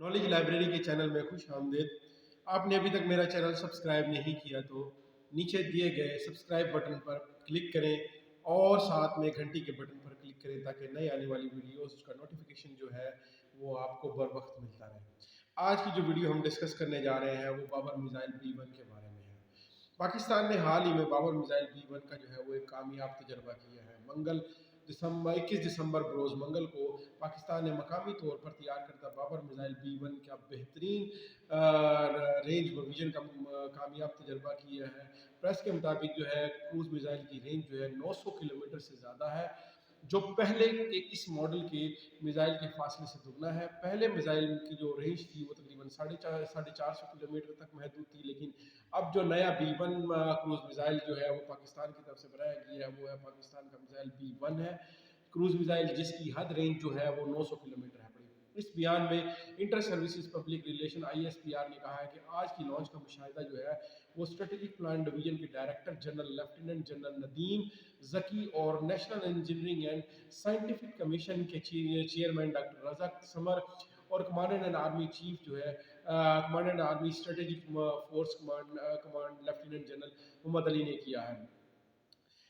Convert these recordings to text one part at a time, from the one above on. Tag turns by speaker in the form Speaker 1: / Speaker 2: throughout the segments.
Speaker 1: Knowledge library के channel में खुश आमदेद। आपने अभी तक मेरा चैनल सब्सक्राइब नहीं किया तो नीचे दिए गए सब्सक्राइब बटन पर क्लिक करें और साथ में घंटी के बटन पर क्लिक करें ताकि नई आने वाली वीडियोस का नोटिफिकेशन जो है वो आपको बर वक्त मिलता रहे। आज की जो वीडियो हम डिस्कस करने जा रहे हैं वो बाबर मिसाइल B1 के बारे में है। पाकिस्तान ने हाल ही में बाबर मिसाइल B1 का जो है वो एक कामयाब तजर्बा किया है। 21 दिसंबर बरोज़ मंगल को पाकिस्तान ने मकामी तौर पर तैयार करता बाबर मिसाइल B1 का बेहतरीन रेंज व विजन का कामयाब तजर्बा किया है। प्रेस के मुताबिक जो है क्रूज मिसाइल की रेंज जो है 900 किलोमीटर से ज़्यादा है, जो पहले के इस मॉडल के मिसाइल के फासले से दुगना है। पहले मिसाइल की जो रेंज थी वो तकरीबन 450 किलोमीटर तक महदूद थी, लेकिन अब जो नया B1 क्रूज मिसाइल जो है वो पाकिस्तान की तरफ से बनाया गया है वो है पाकिस्तान का मिसाइल B1 है क्रूज मिसाइल, जिसकी हद रेंज जो है वो 900 किलोमीटर है। इस बयान में inter services public relation ISPR ने कहा है कि आज की लॉन्च का मुशाहिदा जो है वो स्ट्रेटेजिक प्लान डिवीजन के director general lieutenant general Nadeem Zaki और national engineering and scientific commission के चेयरमैन डॉक्टर रज़ाक समर और कमांडेंट एंड आर्मी चीफ जो है commandant army strategic force command lieutenant general Mohammad Ali ने किया है।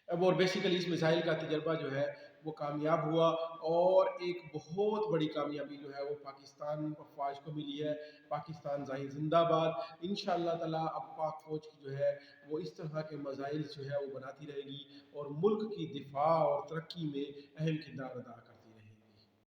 Speaker 1: और बेसिकली इस मिसाइल का तजर्बा जो है वो कामयाब हुआ और एक बहुत बड़ी कामयाबी जो है वो पाकिस्तान फ़ौज को मिली है। पाकिस्तान जाहि जिंदाबाद। इंशाअल्लाह ताला अब पाक फ़ौज की जो है वो इस तरह के मिसाइल जो है वो बनाती रहेगी और मुल्क की दिफा और तरक्की में अहम किरदार अदा करेगी।